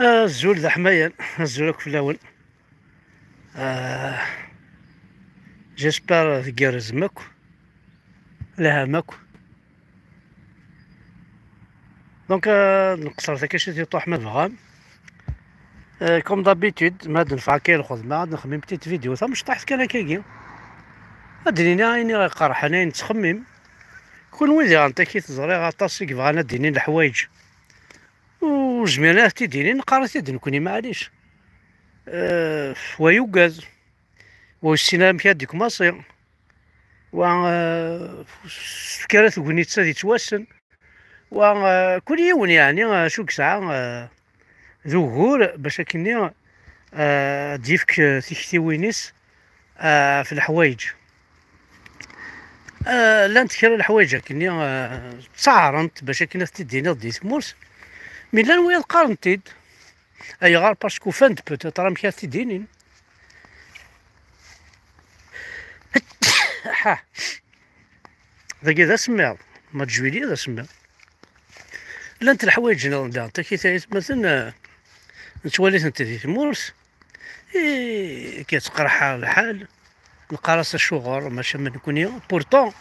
الزول ذا حماية الزول في الأول. آه جيسبر تقرز ماكو لها ماكو. دونك نقصر ذاك الشيء تيطوح ما بغا. كوم دابيتود ما نفع كاين الخدمة عاد نخمم بتيت فيديو ثم مش طاحت كان كاكي ادريني عيني قرح انا نتخمم كون ويدي انت كي تزري غاطاسيك بغانا ديني الحوايج وجميلات تيديني نقرا تيدي كوني معليش. ويوغاز والسينما مكا ديك مصير و فكرات كونيتسا دي تواسن وكل يوم يعني شوك ساعة ذو غور باش كني ديفك تيكتي وينيس في الحوايج. لا نتكرر الحوايج كني تصعرنت باش كنا تدينا دي ثمورس من لا نويا قارنتيد اي غار باسكو فند بوتيت راه مكا تدينين ها ذاك ذا سمير ما تجويلي ذا سمير. لا انت الحوايج انت كي تايت مثلا نتواليت انت دي ثمورس كيتقرح الحال نقرص الشغل ماشي من كوني بورتون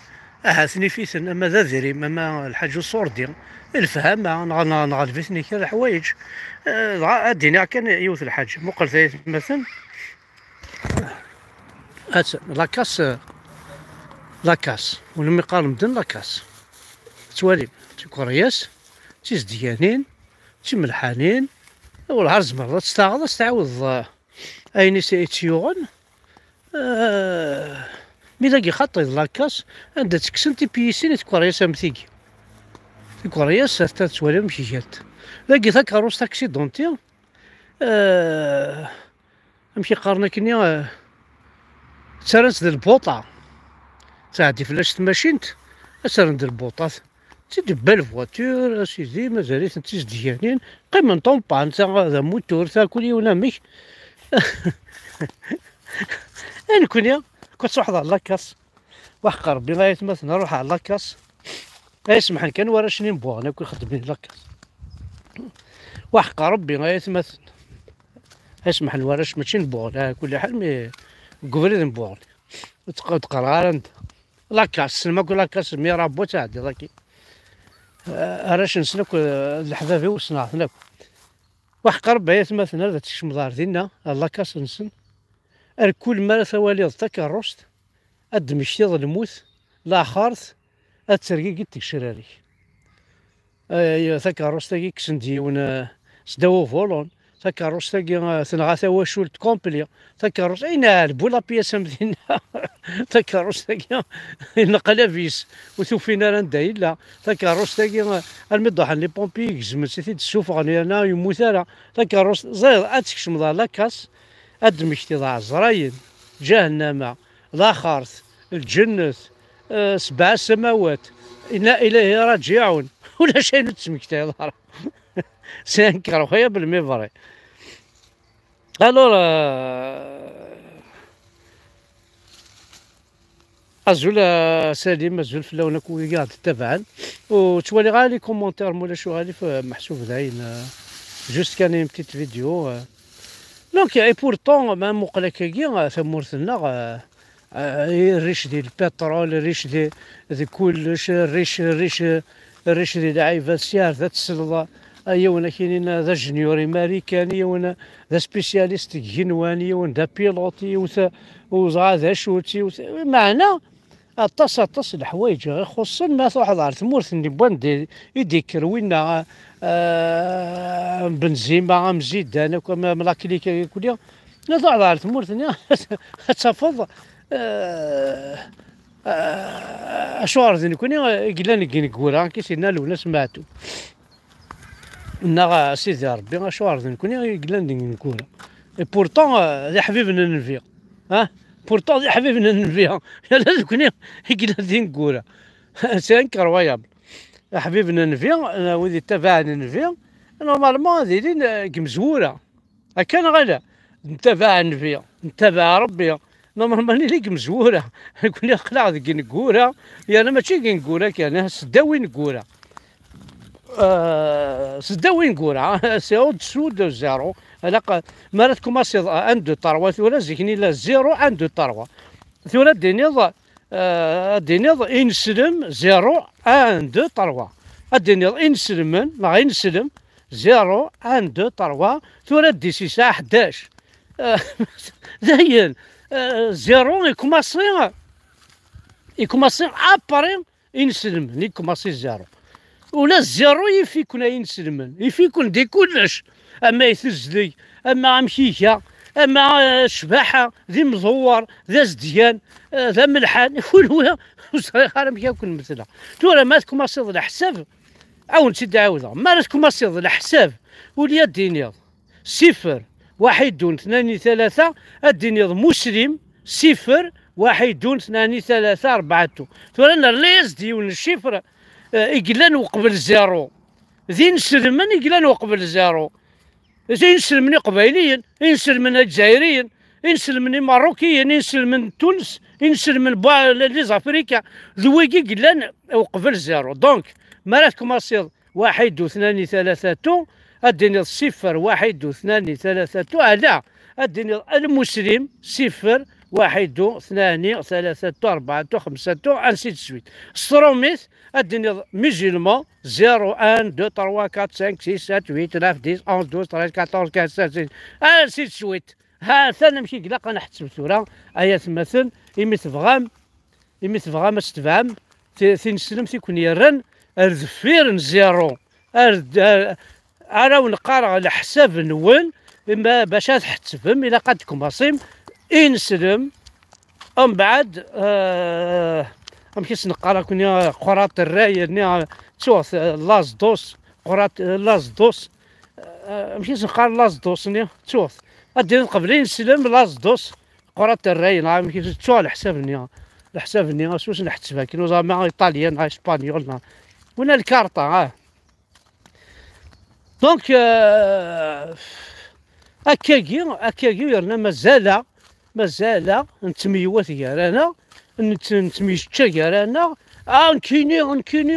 هاثني فيثن اما ذا ذري اما الحاج الصوردي الفهم نغلبتني كذا الحوايج اديني كان يوث الحاج مقل ثلاث مثلا لاكاس ولما يقال مدن لاكاس توالي كورياس تيزديانين تيملحانين والعرز مرة تستعوض ايني سيتيوغن ميلاقي خاطي لاكاس عندها تكسن تي بيسين تكورياس امثيكي تكورياس تتوالي مشيات لاقي ذاك روس تاكسي دونتي امشي قارنا كني تسرنس د البوطة تعدي فلاش تماشينت اسرن د البوطات تدبا الفواتور اسيدي مازاليت تيزديانين قيم من طومبان تا ذا موتور تا كل يوم ميك انا كونيا كنت واحد على لاكاس وحق ربي غاية مثلا نروح على لاكاس اسمح لي كان ورا شني نبغى انا كون خدمين لاكاس وحق ربي غاية مثلا اسمح لي وراش ماشي نبغى على كل حال مي قبري نبغى تقرا انت لاكاس ما كل لاكاس مي رابو تعدي ذاكي راش نسلك الحبابي وصنعتنا وحق ربي مثلا هذا تشمضار ديالنا لاكاس نسن كل ما ثوالي تكرست ادمشتيض الموت لا خارث اتسرقي قلت شراري تكرستاكي كسنديون سداو فولون تكرستاكي ثنغاثا واشولت كومبلي تكرست اين البولا بياسا مدينة تكرستاكي نقلافيس وثوفينا راندا الا تكرستاكي المضحن لي بومبي زمت سيتي السوفغ انا يموت راه تكرست زير اتكشم ذا لاكاس ادمشتي ضاع عزراين جهنم لا خارث الجنة 7 سماوات إنا إليه راجعون ولا شيء نتسمكتا ظهر سانكر خويا بالميفري. الور ازول سليم ازول في اللون كوي قاعد تتبعن وتولي غالي كومونتير مولا شو غالي محسوب ذاين جوست كان بتيت فيديو دونك اي بورتون ما مقلكاكي ثمورتنا الريش ديال البترول الريش ديال كلش الريش ديال العيبات السيار ذات السلطة ايونا كاينين ذا جونيور امريكاني يونا ذا سبيسياليست جنواني يونا ذا بيلوتي وزا ذا شوتي معنا اطاس الحوايج خصوصا ما واحد على ثمورت اللي بوان يديكر وينا بنزيما مزيد انا كما ملاكليكا كليا لا ضاع على ثمورتني تفضل اشوار ذي كوني قلنا نقول كي سيدنا لولا سمعتو نا سيدي ربي اشوار ذي كوني قلنا نقول بورتون يا حبيبنا ننفيا بورتون يا حبيبنا ننفيا لازم كوني قلنا ذي نقول سي انكرويابل يا حبيبنا ننفيا وذي تبعنا ننفيا نورمالمون هذه مزوره كان غلا نتبع ننفيا نتبع ربي نورمالمون ليك مزوره نقول لي خلع ذيك نقوله يا انا ماشي كي نقولها كان سداوي نقولها سدا وين نقولها سي دسو دو زيرو علاقة مرات كوماسي 1 2 3 ثورة زيكني لا 0 1 2 3 ثورة دينيض إنسلم 0 1 2 3 الدينيض إنسلمن لا غير نسلم 0 1 2 3 ثورة دي سي ساعة 11 داين 0 يكوماسي اباري ينسلم يكوماسي 0 ولا الزيرو يفيكون ينسلمن يفيكون دي كلش اما يثزلي اما مشيكه اما شباحه ذي مزور ذا زديان ذا ملحان كل صغير ما يكون مثلها تورا ما تكوماسي على حساب عاود نسيت عاودها ما تكوماسي على حساب وليا الدنيا 0 1 2 3 الدنيا مسلم 0 1 2 3 4 تورا اللي يزديون الشفر يقلان وقبل 0 ذي نسلمن يقلان وقبل 0 زي ينسلمني قبايليا ينسلمني جزائريا ينسلمني ماروكيا ينسلمن تونس ينسلمن لي زافريكا ذويكي قلان وقبل 0 دونك مرات كوماسيض 1 2 3 الدنيا 0 1 2 3 على الدنيا المسلم 0 1 2 3 4 5 انسي تسويت ستروميث الدنيا ميزيلمون 0 1 2 3 4 5 6 7 8 9 10 11 12 13 14 15 انسي تسويت ها ثاني ماشي قلاق انا حتسب ثورة ايا مثل يمي تبغى استفهم تنسلم تيكون يرن الذفير 0 انا ونقارع على حساب نول اما باش تحتفهم الى قد كوماسيم ينسلم ومن بعد مكيس نقرا كوني قرات الرايه ني تشوف لاز دوس قرات لاز دوس مكيس نقرا لاز دوس ني تشوف ادير قبل ينسلم لاز دوس قرات الرايه نعم مكيس تشوف على حساب ني واش نحتسبها كي زعما ايطاليان اسبانيول ولا الكارطه دونك هكاكي يرنا مازال نتميوات يارانا نتميشتا يارانا نكيني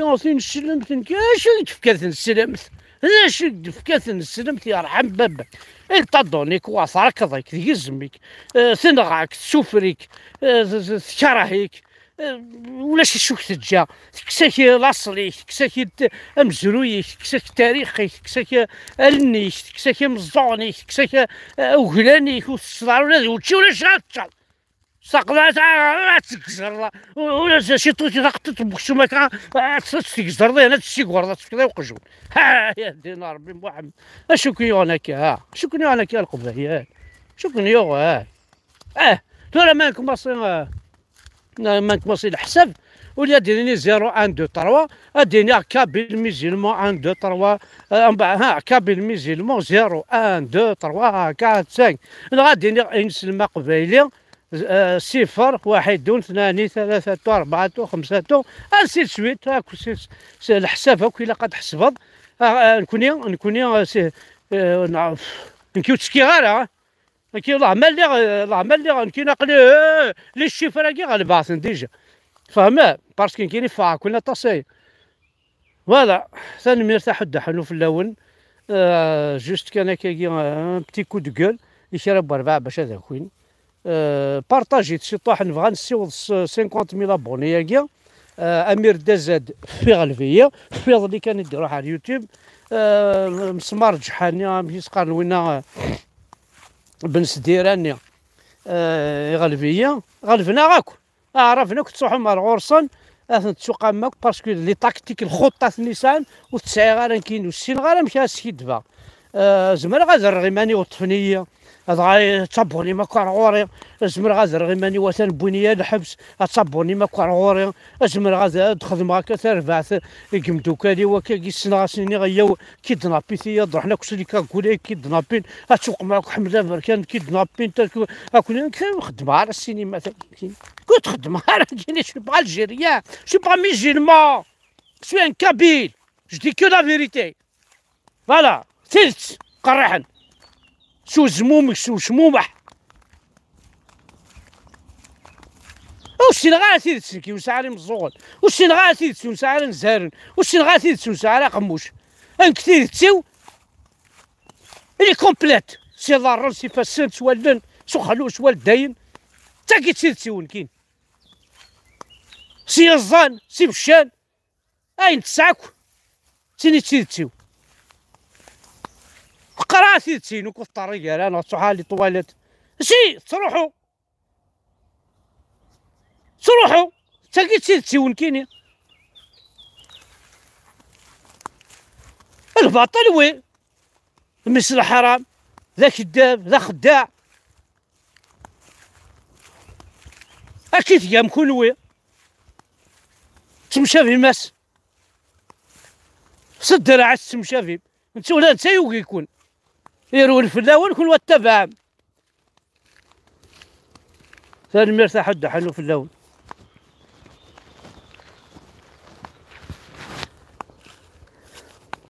غادي نسلم اش تفكات نسلمت اش تفكات نسلمت يرحم بابك الطادونيك واثرك ضيك يزمك تنغاك تسوفريك تكرهيك ولا شي شوك تجا تكساكي لاصليك تكساكي مزرويك تكساكي تاريخيك تكساكي النيك تكساكي مزونيك تكساكي وغلانيك وتصدر ولا شاتشا ساقلا تكسر ولا شي طوتي تقطط بكشومك تكسر انا تشي غورضه تكذا وقجون ها يا دينا ربي محمد اشكوني انا كا شكوني انا كا القبايات شكوني ترى ما كوماسي ما كوماسي الحساب ولا ديريني 0 1 2 3 اديني كابيل ميزيلمون 1 2 3 كابيل ميزيلمون 0 1 2 3 4 5 غاديني نسلم قبايلي 0 1 2 3 4 5 انسي سويت هاكو الحساب هاكو الا قد حسبض نكوني نكيو تشكي غير كي الله مالي كي نقلي لي الشفره كي غالباطن ديجا فهمه باسكو كاين فا كلنا تصاي فوالا ثاني مرتاح حنو في اللون جوست كان كي بتي كو دو كول يشرب بربع باش هذا كوين بارطاجي تسيطاح نبغى نسيوض 50,000 ابوني ياكيا امير دازاد في غلفيه في اللي كان يديرو على اليوتيوب مسمار جحاني مشي سقار وينا بن سديراني غلفيه غلفنا غاكو عرفنا كنت تروحوا مع الغرسان تسوق ماك باسكو لي تاكتيك الخطه النيسان وتسعي غير كاين والسين غير مشى سيدفا زمر غازر غيماني والطفنيه هذا تصبوني ما كارغوري زمر غازر غيماني وثان بنيه الحبس تصبوني ما كارغوري زمر غازر تخدم هكا تربع يقمدو كالي وكاكي سنه سنين غياو كي دنابي ثيا رحنا كسلي كاكولي كي دنابين تسوق معاك حمزه بركان كي دنابين اكون نخدم على السينما كنت خدم على كاين شي بغا الجيريان شي بغا ميزيلمون سوي ان كابيل جدي كو لا فيريتي فوالا ثلث قرحن شو زمومك شو شمومح وشي نغاتي تسكي وسعري مزغول وشي نغاتي تسون سعري نزارن وشي نغاتي تسون سعري قموش ان كثير تسيو اللي كومبليت سي ضرر سي فاسنت سوا لن سو خلوش والداين تا كي تسير تسيون كاين سي يزان سي بشان اين تسعكو تيني تسير تسيو قرا تسير تسينو كو الطريق انا تصحى لي طواليت سي تروحوا تا كي تسير تسيون كاينين الباطل وين مثل الحرام ذا كذاب ذا خداع اكيد يا مكون وين تمشى في ماس سد رعس تمشى في انت ولا انت يوقي يكون يروي الفلاوه كل واتبع ثاني مرتاح حد حلو في اللون